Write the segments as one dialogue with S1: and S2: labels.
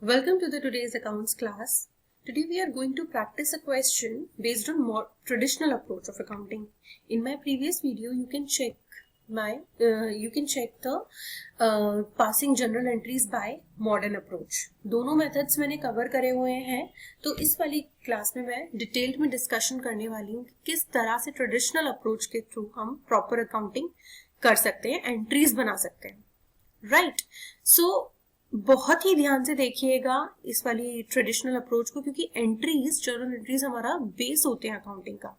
S1: Welcome to the today's accounts class. Today we are going to practice a question based on more traditional approach of accounting. In my previous video, you can check the passing journal entries by modern approach. दोनों methods मैंने cover करे हुए हैं, तो इस वाली class में मैं डिटेल्ड में डिस्कशन करने वाली हूँ कि किस तरह से ट्रेडिशनल अप्रोच के थ्रू हम प्रॉपर अकाउंटिंग कर सकते हैं, एंट्रीज बना सकते हैं, राइट? सो बहुत ही ध्यान से देखिएगा इस वाली ट्रेडिशनल अप्रोच को, क्योंकि एंट्रीज, जर्नल एंट्रीज हमारा बेस होते हैं अकाउंटिंग का।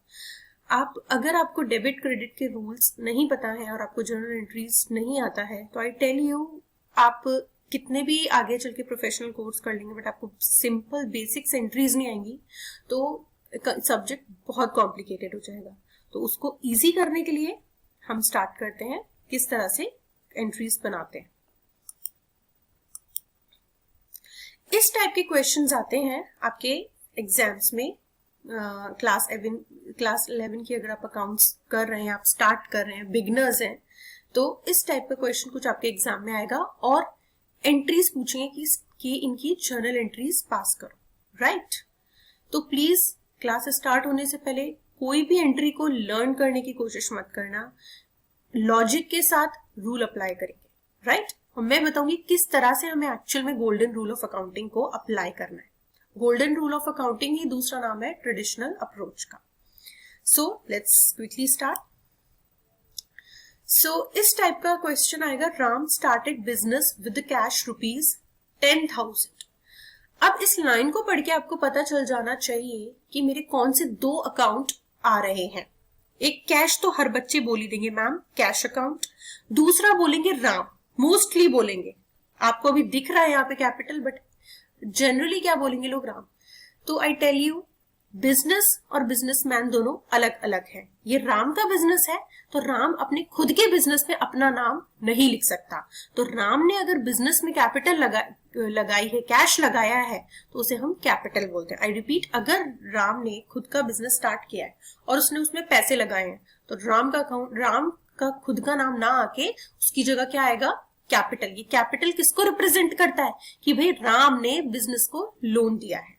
S1: अगर आपको डेबिट क्रेडिट के रूल्स नहीं पता है और आपको जर्नल एंट्रीज नहीं आता है, तो आई टेल यू, आप कितने भी आगे चल के प्रोफेशनल कोर्स कर लेंगे, बट आपको सिंपल बेसिक्स एंट्रीज नहीं आएंगी तो सब्जेक्ट बहुत कॉम्प्लिकेटेड हो जाएगा। तो उसको ईजी करने के लिए हम स्टार्ट करते हैं किस तरह से एंट्रीज बनाते हैं। इस टाइप के क्वेश्चंस आते हैं आपके एग्जाम्स में। क्लास 11 की अगर आप अकाउंट्स कर रहे हैं, आप स्टार्ट कर रहे हैं, बिगिनर्स हैं, तो इस टाइप का क्वेश्चन कुछ आपके एग्जाम में आएगा और एंट्रीज पूछेंगे कि इनकी जर्नल एंट्रीज पास करो, राइट? तो प्लीज क्लास स्टार्ट होने से पहले कोई भी एंट्री को लर्न करने की कोशिश मत करना, लॉजिक के साथ रूल अप्लाई करेंगे, राइट? और मैं बताऊंगी किस तरह से हमें एक्चुअल में गोल्डन रूल ऑफ अकाउंटिंग को अप्लाई करना है। गोल्डन रूल ऑफ अकाउंटिंग ही दूसरा नाम है ट्रेडिशनल अप्रोच का। So let's quickly start. So इस टाइप का क्वेश्चन आएगा, Ram started business with cash ₹10,000। अब इस लाइन को पढ़ के आपको पता चल जाना चाहिए कि मेरे कौन से दो अकाउंट आ रहे हैं। एक कैश तो हर बच्चे बोली देंगे मैम, कैश अकाउंट। दूसरा बोलेंगे राम, मोस्टली बोलेंगे। आपको अभी दिख रहा है यहाँ पे कैपिटल, बट जनरली क्या बोलेंगे लोग? राम। तो आई टेल यू, बिजनेस और बिजनेसमैन दोनों अलग अलग है। ये राम का बिजनेस है, तो राम अपने खुद के बिजनेस में अपना नाम नहीं लिख सकता। तो राम ने अगर बिजनेस में कैपिटल लगाई है, कैश लगाया है, तो उसे हम कैपिटल बोलते हैं। आई रिपीट, अगर राम ने खुद का बिजनेस स्टार्ट किया है और उसने उसमें पैसे लगाए हैं, तो राम का खुद का नाम ना आके उसकी जगह क्या आएगा? कैपिटल। ये कैपिटल किसको रिप्रेजेंट करता है? कि भाई राम ने बिजनेस को लोन दिया है।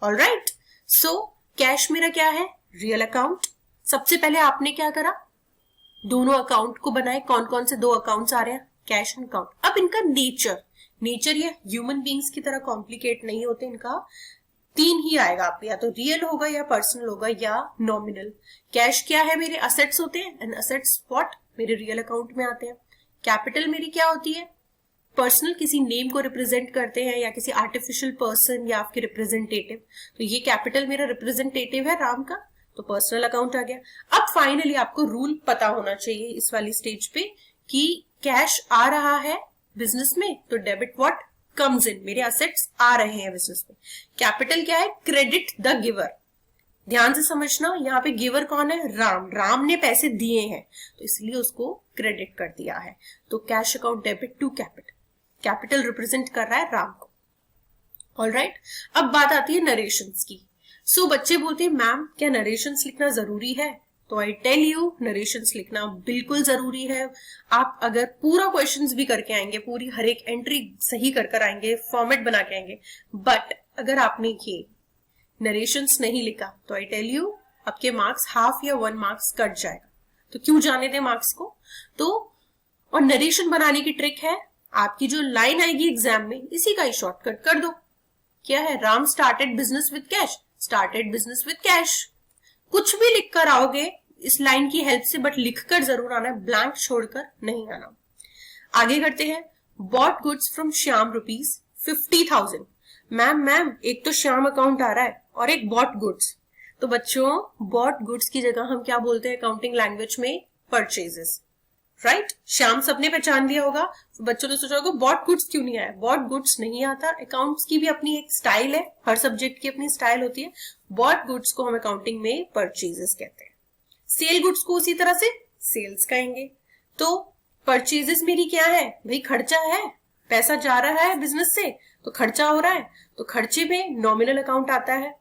S1: ऑलराइट, सो कैश मेरा क्या है? Real account. सबसे पहले आपने क्या करा? दोनों अकाउंट को बनाए। कौन कौन से दो अकाउंट्स आ रहे हैं? Cash and account. अब इनका नेचर ये ह्यूमन बींग्स की तरह कॉम्प्लिकेट नहीं होते। इनका तीन ही आएगा, आप या तो रियल होगा या पर्सनल होगा या नॉमिनल। कैश क्या है? मेरे असेट्स होते हैं, एंड असेट्स व्हाट? मेरे रियल अकाउंट में आते हैं। कैपिटल मेरी क्या होती है? पर्सनल, किसी नेम को रिप्रेजेंट करते हैं या किसी आर्टिफिशियल पर्सन या आपके रिप्रेजेंटेटिव। तो ये कैपिटल मेरा रिप्रेजेंटेटिव है राम का, तो पर्सनल अकाउंट आ गया। अब फाइनली आपको रूल पता होना चाहिए इस वाली स्टेज पे कि कैश आ रहा है बिजनेस में, तो डेबिट व्हाट कम्स इन, मेरे असेट्स आ रहे हैं बिजनेस में। कैपिटल क्या है? Credit the giver. ध्यान से समझना, यहाँ पे गिवर कौन है? राम। राम ने पैसे दिए हैं, तो इसलिए उसको क्रेडिट कर दिया है। तो cash account debit to capital. Capital represent कर रहा है राम को। ऑलराइट, अब बात आती है नरेशंस की। सो बच्चे बोलते हैं मैम क्या नरेशंस लिखना जरूरी है? तो आई टेल यू, नरेशंस लिखना बिल्कुल जरूरी है। आप अगर पूरा क्वेश्चंस भी करके आएंगे, पूरी हर एक एंट्री सही कर आएंगे, फॉर्मेट बना के आएंगे, बट अगर आपने ये नरेशंस नहीं लिखा, तो आई टेल यू आपके मार्क्स हाफ या 1 मार्क्स कट जाएगा। तो क्यों जाने दे मार्क्स को? तो और नरेशन बनाने की ट्रिक है, आपकी जो लाइन आएगी एग्जाम में, इसी का ही शॉर्टकट कर दो। क्या है? Ram started business with cash, started business with cash. कुछ भी लिख कर आओगे इस लाइन की हेल्प से, बट लिखकर जरूर आना है, ब्लैंक छोड़कर नहीं आना। आगे करते हैं, bought goods from Shyam ₹50,000। Ma'am एक तो श्याम अकाउंट आ रहा है और एक बॉट गुड्स। तो बच्चों, बॉट गुड्स की जगह हम क्या बोलते हैं अकाउंटिंग लैंग्वेज में? Purchases, right? श्याम सबने पहचान लिया होगा। तो बच्चों ने सोचा होगा बॉट गुड्स क्यों नहीं आया? बॉट गुड्स नहीं आता। अकाउंट्स की भी अपनी एक स्टाइल है, हर सब्जेक्ट की अपनी स्टाइल होती है। बॉट गुड्स को हम अकाउंटिंग में परचेजेस कहते हैं। सेल गुड्स को उसी तरह से सेल्स कहेंगे। तो परचेजेस मेरी क्या है? भाई खर्चा है, पैसा जा रहा है बिजनेस से, तो खर्चा हो रहा है, तो खर्चे में नॉमिनल अकाउंट आता है।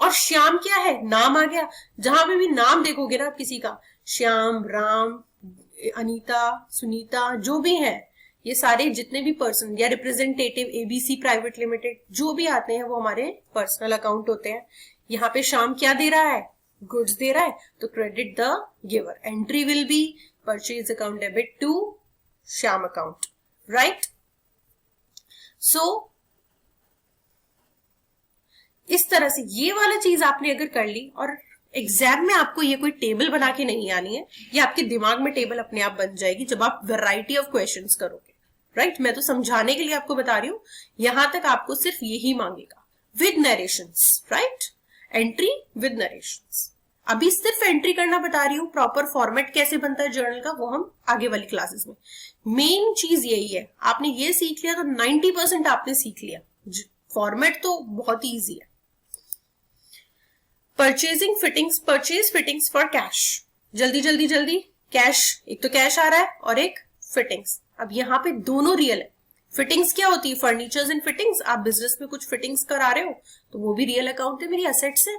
S1: और श्याम क्या है? नाम आ गया। जहां पे भी नाम देखोगे ना आप किसी का, श्याम, राम, अनीता, सुनीता, जो भी है, ये सारे जितने भी पर्सन या रिप्रेजेंटेटिव एबीसी प्राइवेट लिमिटेड जो भी आते हैं वो हमारे पर्सनल अकाउंट होते हैं। यहाँ पे श्याम क्या दे रहा है, गुड्स दे रहा है, तो credit the giver. Entry will be purchase account debit to Shyam account, right. So इस तरह से ये वाला चीज आपने अगर कर ली और एग्जाम में आपको ये कोई टेबल बना के नहीं आनी है, ये आपके दिमाग में टेबल अपने आप बन जाएगी जब आप वैरायटी ऑफ क्वेश्चंस करोगे, राइट। मैं तो समझाने के लिए आपको बता रही हूं, यहां तक आपको सिर्फ यही मांगेगा with narrations, right. Entry with narrations. अभी सिर्फ एंट्री करना बता रही हूँ, प्रॉपर फॉर्मेट कैसे बनता है जर्नल का वो हम आगे वाली क्लासेस में। मेन चीज यही है, आपने ये सीख लिया तो 90% आपने सीख लिया। फॉर्मेट तो बहुत ही ईजी है। Purchasing fittings, purchase fittings for cash. जल्दी जल्दी जल्दी, कैश, एक तो कैश आ रहा है और एक फिटिंग्स। अब यहाँ पे दोनों रियल है। फिटिंग्स क्या होती है, फर्नीचर्स एंड फिटिंग्स। आप बिजनेस में कुछ फिटिंग्स करा रहे हो तो वो भी रियल अकाउंट है, मेरी असेट्स है।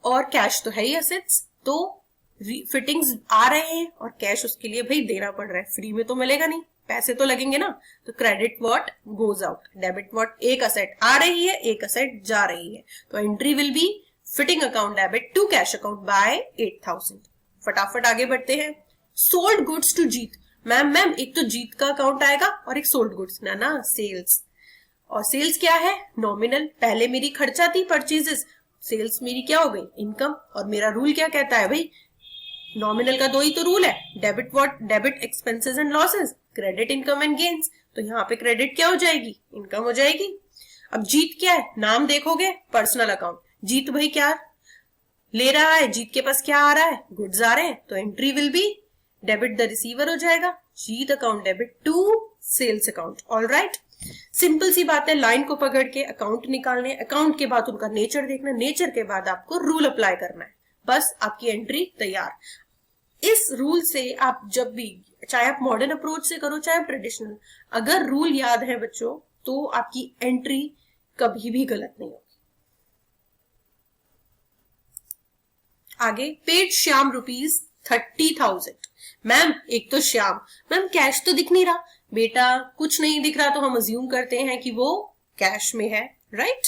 S1: और कैश तो है ही असेट्स, तो फिटिंग्स आ रहे हैं और कैश उसके लिए भाई देना पड़ रहा है, फ्री में तो मिलेगा नहीं, पैसे तो लगेंगे ना। तो credit what goes out, debit what, एक असेट आ रही है एक असेट जा रही है, तो entry will be fitting account debit to cash account by 8000। फटाफट आगे बढ़ते हैं। Sold goods to Jeet. Ma'am एक तो जीत का अकाउंट आएगा और एक सोल्ड गुड्स, ना सेल्स। और सेल्स क्या है, नॉमिनल। पहले मेरी खर्चा थी परचेजेस, सेल्स मेरी क्या हो गई, इनकम। और मेरा रूल क्या कहता है भाई, नॉमिनल का दो ही तो रूल है, debit what, debit expenses and losses, credit income and gains. तो यहाँ पे क्रेडिट क्या हो जाएगी, इनकम हो जाएगी। अब जीत क्या है, नाम देखोगे पर्सनल अकाउंट। जीत भाई क्या ले रहा है, जीत के पास क्या आ रहा है, गुड्स आ रहे हैं, तो entry will be debit the receiver हो जाएगा, Jeet account debit to sales account. All right, simple सी बात है। लाइन को पकड़ के अकाउंट निकालने, अकाउंट के बाद उनका नेचर देखना, नेचर के बाद आपको रूल अप्लाई करना है, बस आपकी एंट्री तैयार। इस रूल से आप जब भी, चाहे आप मॉडर्न अप्रोच से करो चाहे आप ट्रेडिशनल, अगर रूल याद है बच्चों तो आपकी एंट्री कभी भी गलत नहीं होगी। आगे, पेड श्याम ₹30,000। मैम एक तो श्याम, मैम कैश तो दिख नहीं रहा। बेटा कुछ नहीं दिख रहा तो हम अज्यूम करते हैं कि वो कैश में है, राइट।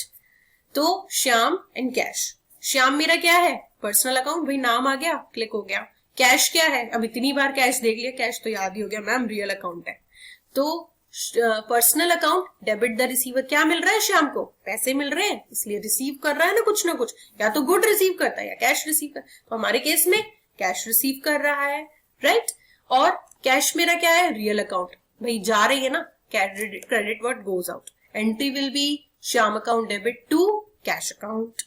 S1: तो श्याम एंड कैश। श्याम मेरा क्या है, पर्सनल अकाउंट, भाई नाम आ गया, क्लिक हो गया। कैश क्या है, अब इतनी बार कैश देख लिया, कैश तो याद ही हो गया, मैम रियल अकाउंट है। तो personal account debit the receiver, क्या मिल रहा है श्याम को, पैसे मिल रहे हैं, इसलिए रिसीव कर रहा है ना कुछ, या तो गुड रिसीव करता है या कैश रिसीव करता है। तो हमारे केस में कैश रिसीव कर रहा है, राइट। और कैश मेरा क्या है, रियल अकाउंट, भाई जा रही है ना, credit what goes out. Entry will be Shyam account debit to cash account.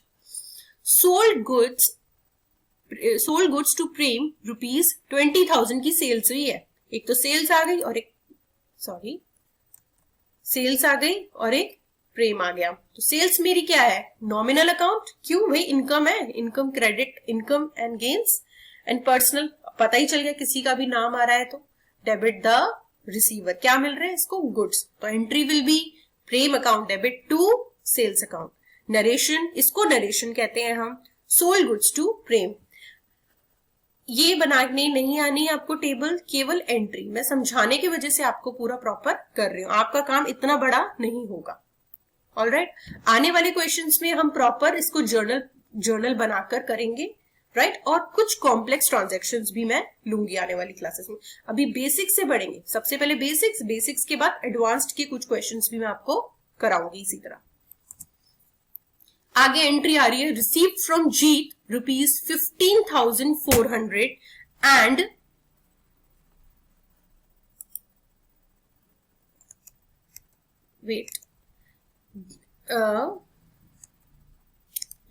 S1: Sold goods to Prem ₹20,000 की सेल्स हुई है। एक तो सेल्स आ गई और एक सेल्स आ गई और एक प्रेम आ गया। तो सेल्स मेरी क्या है, नॉमिनल अकाउंट, क्यों भाई इनकम है, income credit income and gains. And personal, पता ही चल गया किसी का भी नाम आ रहा है तो डेबिट द रिसीवर, क्या मिल रहा है इसको, गुड्स। तो entry will be Prem account debit to sales account. Narration, इसको नरेशन कहते हैं हम। सोल्ड गुड्स टू प्रेम, ये बनाने नहीं आनी है आपको टेबल, केवल एंट्री। मैं समझाने की वजह से आपको पूरा प्रॉपर कर रही हूं, आपका काम इतना बड़ा नहीं होगा। ऑलराइट, आने वाले क्वेश्चंस में हम प्रॉपर इसको जर्नल बनाकर करेंगे, राइट। और कुछ कॉम्प्लेक्स ट्रांजैक्शंस भी मैं लूंगी आने वाली क्लासेस में। अभी बेसिक्स से बढ़ेंगे, सबसे पहले बेसिक्स के बाद एडवांस्ड के कुछ क्वेश्चंस भी मैं आपको कराऊंगी इसी तरह। आगे एंट्री आ रही है, received from Jeet ₹15,400 and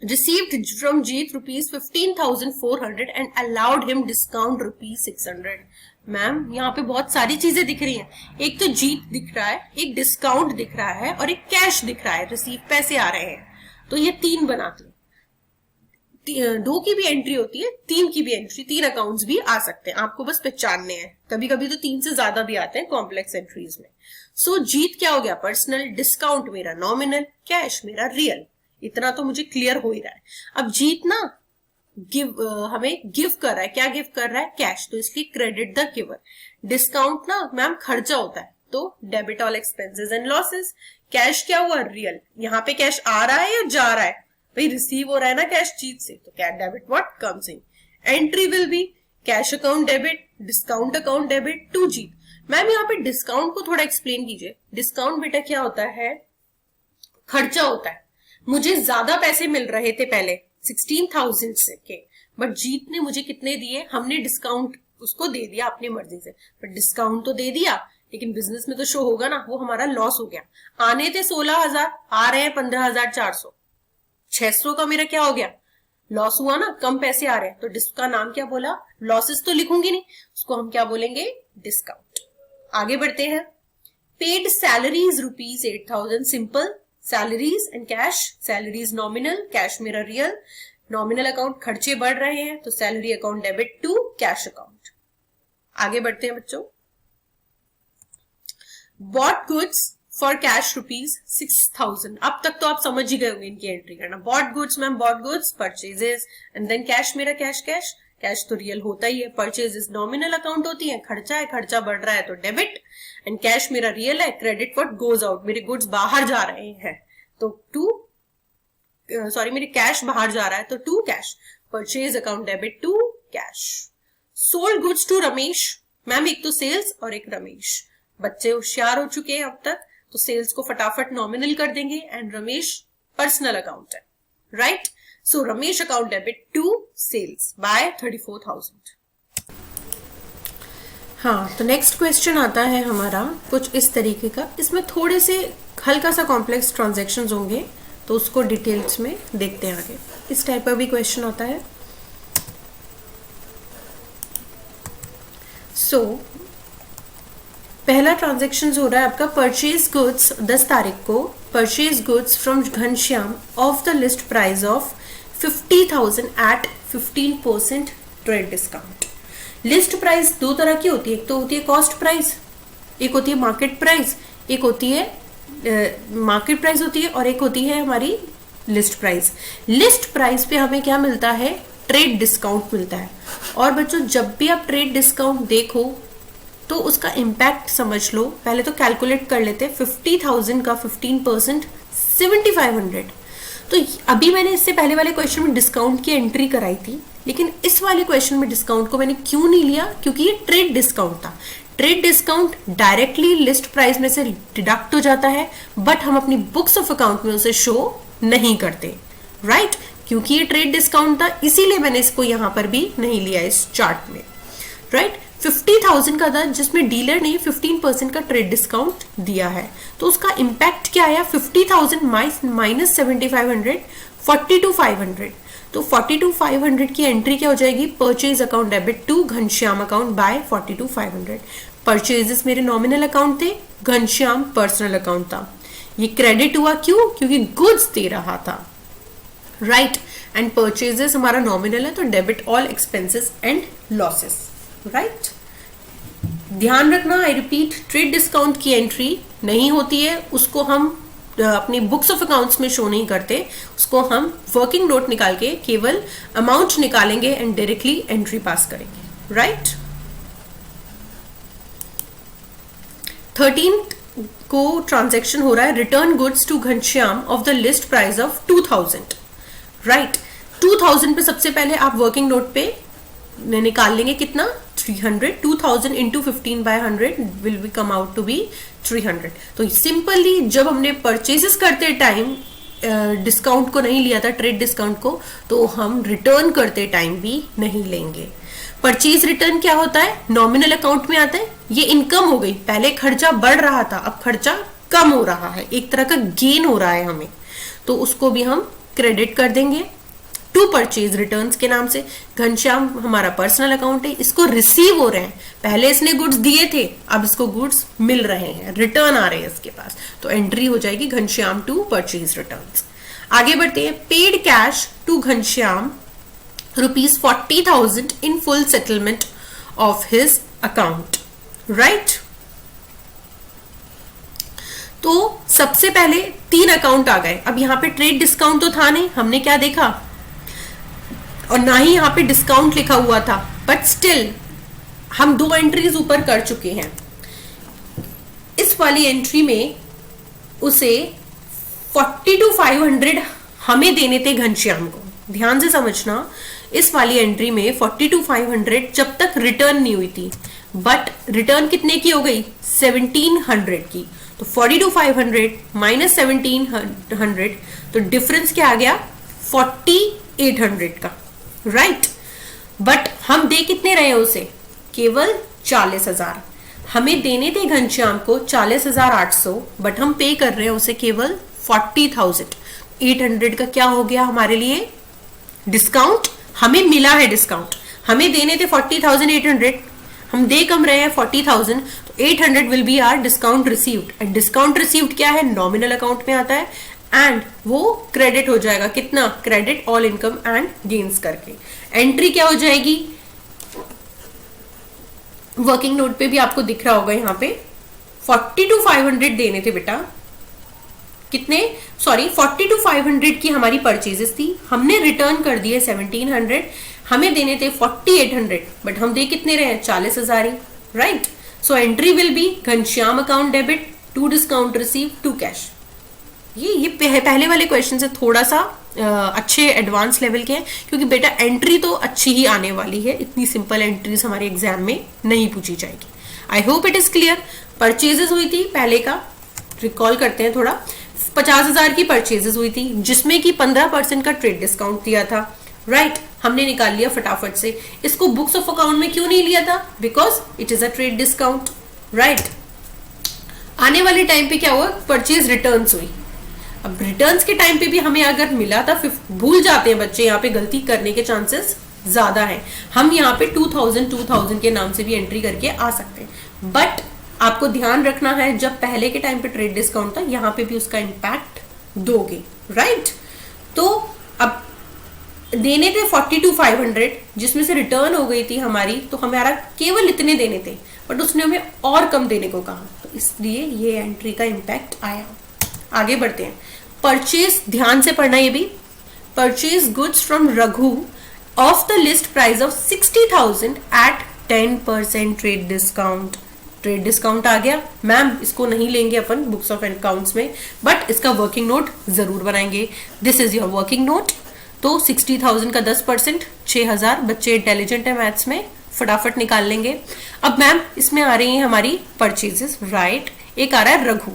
S1: received from Jeet ₹15,400 and allowed him discount ₹600। Ma'am यहाँ पे बहुत सारी चीजें दिख रही हैं, एक तो जीत दिख रहा है, एक डिस्काउंट दिख रहा है और एक कैश दिख रहा है, रिसीव पैसे आ रहे हैं। तो ये 3 बनाती है, 2 की भी एंट्री होती है, 3 की भी एंट्री, 3 अकाउंट्स भी आ सकते हैं, आपको बस पहचानने हैं। कभी कभी तो 3 से ज्यादा भी आते हैं कॉम्प्लेक्स एंट्रीज में। सो जीत क्या हो गया, पर्सनल, डिस्काउंट मेरा नॉमिनल, कैश मेरा रियल। इतना तो मुझे क्लियर हो ही रहा है। अब जीत ना हमें गिव कर रहा है, क्या गिव कर रहा है, कैश, तो इसलिए क्रेडिट द गिवर। डिस्काउंट ना मैम खर्चा होता है, तो debit all expenses and losses. Cash क्या हुआ, रियल, यहाँ पे कैश आ रहा है या जा रहा है, भाई रिसीव हो रहा है ना कैश जीत से, तो क्या debit what comes in. Entry will be cash account debit, discount account debit to Jeet. Ma'am यहाँ पे डिस्काउंट को थोड़ा एक्सप्लेन कीजिए। डिस्काउंट बेटा क्या होता है, खर्चा होता है। मुझे ज्यादा पैसे मिल रहे थे पहले 16,000 से के, बट जीत ने मुझे कितने दिए, हमने डिस्काउंट उसको दे दिया अपनी मर्जी से, बट डिस्काउंट तो दे दिया, लेकिन बिजनेस में तो शो होगा ना, वो हमारा लॉस हो गया। आने थे 16,000, आ रहे हैं 15,400, 600 का मेरा क्या हो गया, लॉस हुआ ना, कम पैसे आ रहे हैं, तो डिस्क का नाम क्या बोला, लॉसेस तो लिखूंगी नहीं, उसको हम क्या बोलेंगे, डिस्काउंट। आगे बढ़ते हैं। Paid salaries rupees 8,000, simple, salaries and cash, salaries nominal, cash मेरा रियल, नॉमिनल अकाउंट खर्चे बढ़ रहे हैं, तो salary account debit to cash account. आगे बढ़ते हैं बच्चों। Bought goods for cash rupees 6,000, अब तक तो आप समझ ही गए होंगे इनकी एंट्री करना। Bought goods ma'am, bought goods, purchases and then cash मेरा कैश, कैश कैश तो रियल होता ही है, परचेजेस नॉमिनल अकाउंट होती है, खर्चा है, खर्चा बढ़ रहा है तो डेबिट, एंड कैश मेरा रियल है, क्रेडिट व्हाट गोज आउट, मेरे गुड्स बाहर जा रहे हैं तो टू, सॉरी मेरे कैश बाहर जा रहा है तो to cash, purchase account debit to cash. Sold goods to Ramesh, ma'am एक तो सेल्स और एक रमेश, बच्चे होशियार हो चुके हैं अब तक, तो सेल्स को फटाफट नॉमिनल कर देंगे एंड रमेश पर्सनल अकाउंट है, right. So Ramesh account debit to sales by 34,000। हाँ, तो नेक्स्ट क्वेश्चन आता है हमारा कुछ इस तरीके का, इसमें थोड़े से हल्का सा कॉम्प्लेक्स ट्रांजैक्शंस होंगे, तो उसको डिटेल्स में देखते हैं आगे। इस टाइप का भी क्वेश्चन होता है। सो पहला ट्रांजैक्शन हो रहा है आपका परचेज गुड्स, 10 तारीख को purchase goods from Ghanshyam of the list price of 50,000 at 15% trade discount. List price दो तरह की होती है, एक तो होती है कॉस्ट प्राइस, एक होती है मार्केट प्राइस, एक होती है मार्केट प्राइस होती है और एक होती है हमारी लिस्ट प्राइस। लिस्ट प्राइस पे हमें क्या मिलता है, ट्रेड डिस्काउंट मिलता है। और बच्चों जब भी आप ट्रेड डिस्काउंट देखो तो उसका इम्पैक्ट समझ लो, पहले तो कैलकुलेट कर लेते हैं। 50,000 का 15% 7,500। तो अभी मैंने इससे पहले वाले क्वेश्चन में डिस्काउंट की एंट्री कराई थी, लेकिन इस वाले क्वेश्चन में डिस्काउंट को मैंने क्यों नहीं लिया, क्योंकि ये ट्रेड डिस्काउंट था। Trade discount directly list price में से डिडक्ट हो जाता है, बट हम अपनी बुक्स ऑफ अकाउंट में उसे शो नहीं करते, राइट। क्योंकि ये ट्रेड डिस्काउंट था, इसीलिए मैंने इसको यहां पर भी नहीं लिया इस चार्ट में, राइट। 50,000 का था जिसमें डीलर ने 15% का ट्रेड डिस्काउंट दिया है, तो उसका इंपैक्ट क्या आया, 50,000 माइनस 7,500, 42,500। तो 42,500 की एंट्री क्या हो जाएगी, purchase account debit to Ghanshyam account by 42,500। Purchases मेरे नॉमिनल अकाउंट थे, घनश्याम पर्सनल अकाउंट था। ये क्रेडिट हुआ क्यों, क्योंकि गुड्स दे रहा था, राइट। एंड परचेजेस हमारा नॉमिनल है तो debit all expenses and losses, right. ध्यान रखना, आई रिपीट, ट्रेड डिस्काउंट की एंट्री नहीं होती है, उसको हम अपनी बुक्स ऑफ अकाउंट्स में शो नहीं करते, उसको हम वर्किंग नोट निकाल के केवल अमाउंट निकालेंगे एंड डायरेक्टली एंट्री पास करेंगे, राइट। 13th को ट्रांजैक्शन हो रहा है, return goods to Ghanshyam of the list price of 2,000, right. 2,000 पे सबसे पहले आप वर्किंग नोट पे निकाल लेंगे कितना, 300। 2,000 into 15/100 will be come out to be 300। तो सिंपली जब हमने परचेजेस करते टाइम डिस्काउंट को नहीं लिया था, ट्रेड डिस्काउंट को, तो हम रिटर्न करते टाइम भी नहीं लेंगे। परचेज रिटर्न क्या होता है, नॉमिनल अकाउंट में आता है, ये इनकम हो गई, पहले खर्चा बढ़ रहा था अब खर्चा कम हो रहा है, एक तरह का गेन हो रहा है हमें, तो उसको भी हम क्रेडिट कर देंगे टू परचेज रिटर्न्स के नाम से। घनश्याम हमारा पर्सनल अकाउंट है, इसको रिसीव हो रहे हैं, पहले इसने गुड्स दिए थे, अब इसको गुड्स मिल रहे हैं, रिटर्न आ रहे हैं इसके पास, तो एंट्री हो जाएगी घनश्याम टू परचेज रिटर्न्स। आगे बढ़ते हैं, paid cash to Ghanshyam ₹40,000 in full settlement of his account, right. तो सबसे पहले 3 अकाउंट आ गए। अब यहां पे ट्रेड डिस्काउंट तो था नहीं, हमने क्या देखा, और ना ही यहाँ पे डिस्काउंट लिखा हुआ था, बट स्टिल हम 2 एंट्रीज ऊपर कर चुके हैं। इस वाली एंट्री में उसे 42,500 हमें देने थे घनश्याम को। ध्यान से समझना, इस वाली एंट्री में 42,500 जब तक रिटर्न नहीं हुई थी, बट रिटर्न कितने की हो गई? 1700 की। तो 42,500 माइनस 1700, तो डिफरेंस क्या आ गया? 4800 का, राइट। बट हम दे कितने रहे उसे? केवल 40,000। हमें देने थे घनश्याम को 40,800, बट हम पे कर रहे हैं उसे केवल 40,800 का। क्या हो गया हमारे लिए? डिस्काउंट। हमें मिला है डिस्काउंट। हमें देने थे 40,800, हम दे कम रहे हैं 40,000, तो 800 will be are discount received. And discount received क्या है? नॉमिनल अकाउंट में आता है, एंड वो क्रेडिट हो जाएगा। कितना? Credit all income and gains करके। एंट्री क्या हो जाएगी? वर्किंग नोट पे भी आपको दिख रहा होगा यहाँ पे 42,500 देने थे बेटा। कितने? सॉरी, 42,500 की हमारी परचेजेस थी, हमने रिटर्न कर दिए 1700, हमें देने थे 4800, बट हम दे कितने रहे हैं? 40,000 ही, right. So entry will be Ghanshyam account debit to discount receive to cash. ये पहले वाले क्वेश्चन से थोड़ा सा अच्छे एडवांस लेवल के हैं, क्योंकि बेटा एंट्री तो अच्छी ही आने वाली है। इतनी सिंपल एंट्रीज हमारे एग्जाम में नहीं पूछी जाएगी। आई hope it is clear. Purchases हुई थी पहले का, रिकॉल करते हैं थोड़ा। 50,000 की परचेजेस हुई थी, जिसमें कि 15% का ट्रेड डिस्काउंट दिया था, राइट। हमने निकाल लिया फटाफट से। इसको बुक्स ऑफ अकाउंट में क्यों नहीं लिया था? Because it is a trade discount, right. आने वाले टाइम पे क्या हुआ? परचेज रिटर्न्स हुई। अब रिटर्न्स के टाइम पे भी हमें अगर मिला था, भूल जाते हैं बच्चे, यहाँ पे गलती करने के चांसेस ज्यादा है। हम यहाँ पे 2000 के नाम से भी एंट्री करके आ सकते हैं, बट आपको ध्यान रखना है, जब पहले के टाइम पे ट्रेड डिस्काउंट था, यहाँ पे भी उसका इंपैक्ट दोगे, राइट। तो अब देने थे 42,500, जिसमें से रिटर्न हो गई थी हमारी, तो हमारा केवल इतने देने थे, बट उसने हमें और कम देने को कहा, तो इसलिए ये एंट्री का इंपैक्ट आया। आगे बढ़ते हैं। परचेज, ध्यान से पढ़ना ये भी। Purchase goods from Raghu of the list price of 60,000 at 10% trade discount. Trade discount आ गया मैम, इसको नहीं लेंगे अपन बुक्स ऑफ अकाउंट्स में, बट इसका वर्किंग नोट जरूर बनाएंगे। This is your working note. तो 60,000 का 10% 6,000। बच्चे इंटेलिजेंट है मैथ्स में, फटाफट निकाल लेंगे। अब मैम इसमें आ रही है हमारी परचेजेस, राइट। एक आ रहा है रघु।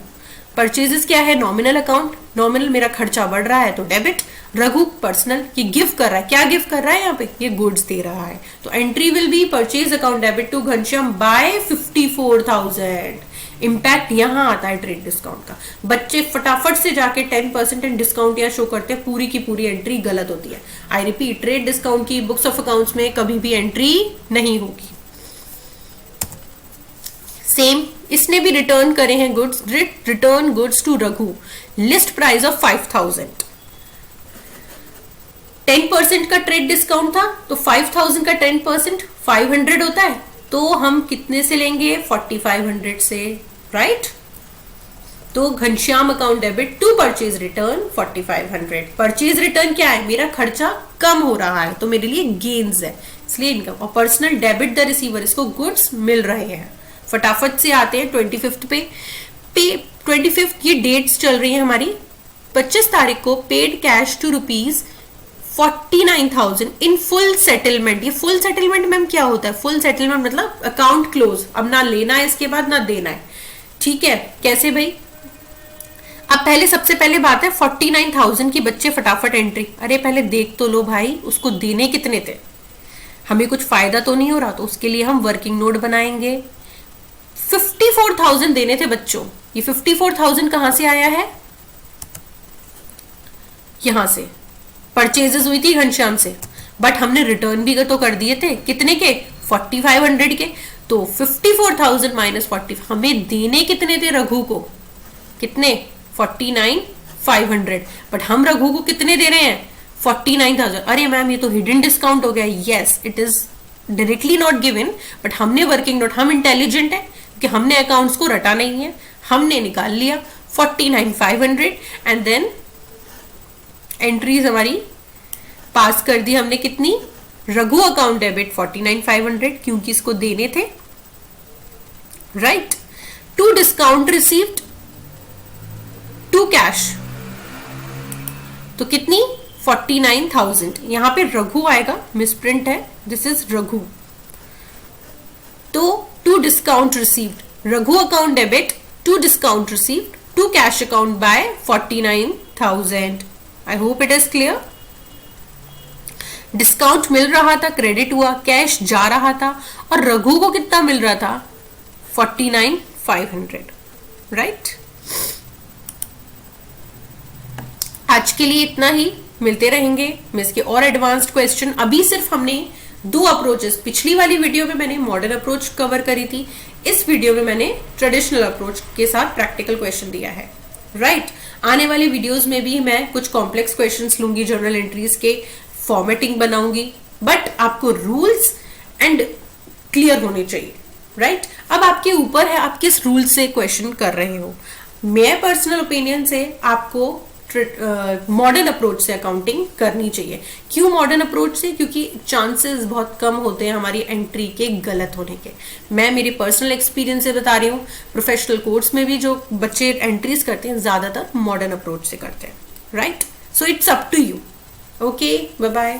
S1: परचेजेस क्या है? Nominal account. नॉमिनल मेरा खर्चा बढ़ रहा है तो डेबिट। रघु पर्सनल, ये गिव कर रहा है। क्या गिव कर रहा है? यहाँ पे ये गुड्स दे रहा है, तो entry will be purchase account debit to Ghanshyam by 54,000। Impact यहाँ आता है ट्रेड डिस्काउंट का। बच्चे फटाफट से जाके 10% एंड डिस्काउंट यहाँ शो करते हैं, पूरी की पूरी एंट्री गलत होती है। आई रिपीट, ट्रेड डिस्काउंट की बुक्स ऑफ अकाउंट्स में कभी भी एंट्री नहीं होगी। सेम, इसने भी रिटर्न करे हैं goods. Return goods to Raghu, list price of 5,000। 10% का ट्रेड डिस्काउंट था, तो 5,000 का 10% 500 होता है, तो हम कितने से लेंगे? 4,500 से, राइट। तो Ghanshyam account debit to purchase return 4,500। Purchase return क्या है? मेरा खर्चा कम हो रहा है, तो मेरे लिए गेन्स है, इसलिए इनकम। और पर्सनल डेबिट द रिसीवर, इसको गुड्स मिल रहे हैं। फटाफट से आते हैं 25th पे 25th, ये डेट्स चल रही है हमारी। 25 तारीख को paid cash to ₹49,000 in full settlement. ये फुल सेटलमेंट मैम क्या होता है? फुल सेटलमेंट मतलब अकाउंट क्लोज, अब ना लेना है इसके बाद ना देना है, ठीक है। कैसे भाई? अब पहले सबसे पहले बात है 49,000 की, बच्चे फटाफट एंट्री। अरे पहले देख तो लो भाई, उसको देने कितने थे, हमें कुछ फायदा तो नहीं हो रहा, तो उसके लिए हम वर्किंग नोट बनाएंगे। 54,000 देने थे बच्चों। ये 54,000 कहां से आया है? यहां से परचेजेस हुई थी घनश्याम से, बट हमने रिटर्न भी तो कर दिए थे। कितने के? 4,500 के। तो 54,000 माइनस 40, हमें देने कितने थे रघु को? कितने? 49,500, बट हम रघु को कितने दे रहे हैं? 49,000। अरे मैम ये तो हिडन डिस्काउंट हो गया। Yes, it is directly not given, but हमने वर्किंग नोट, हम इंटेलिजेंट है कि हमने अकाउंट्स को रटा नहीं है, हमने निकाल लिया 49,500 एंड देन एंट्रीज हमारी पास कर दी हमने कितनी, रघु अकाउंट डेबिट 49,500 क्योंकि इसको देने थे, right. To discount received, to cash, तो कितनी 49,000। यहां पे रघु आएगा, मिसप्रिंट है, दिस इज रघु। तो to discount received, Raghu account debit, to discount received, to cash account by 49,000। I hope it is clear. Discount मिल रहा था, क्रेडिट हुआ, कैश जा रहा था, और रघु को कितना मिल रहा था 49,500, राइट। आज के लिए इतना ही, मिलते रहेंगे मैं इसके और एडवांस्ड क्वेश्चन। अभी सिर्फ हमने दो अप्रोचेस, पिछली वाली वीडियो में मैंने मॉडर्न अप्रोच कवर करी थी, इस वीडियो में मैंने ट्रेडिशनल अप्रोच के साथ प्रैक्टिकल क्वेश्चन दिया है, राइट। आने वाली वीडियोस में भी मैं कुछ कॉम्प्लेक्स क्वेश्चंस लूंगी, जर्नल एंट्रीज के फॉर्मेटिंग बनाऊंगी, बट आपको रूल्स एंड क्लियर होने चाहिए, राइट। अब आपके ऊपर है आप किस रूल से क्वेश्चन कर रहे हो। मैं पर्सनल ओपिनियन से आपको मॉडर्न अप्रोच से अकाउंटिंग करनी चाहिए। क्यों मॉडर्न अप्रोच से? क्योंकि चांसेस बहुत कम होते हैं हमारी एंट्री के गलत होने के। मैं मेरे पर्सनल एक्सपीरियंस से बता रही हूँ, प्रोफेशनल कोर्स में भी जो बच्चे एंट्रीज करते हैं ज्यादातर मॉडर्न अप्रोच से करते हैं, right. So it's up to you. Okay, bye bye.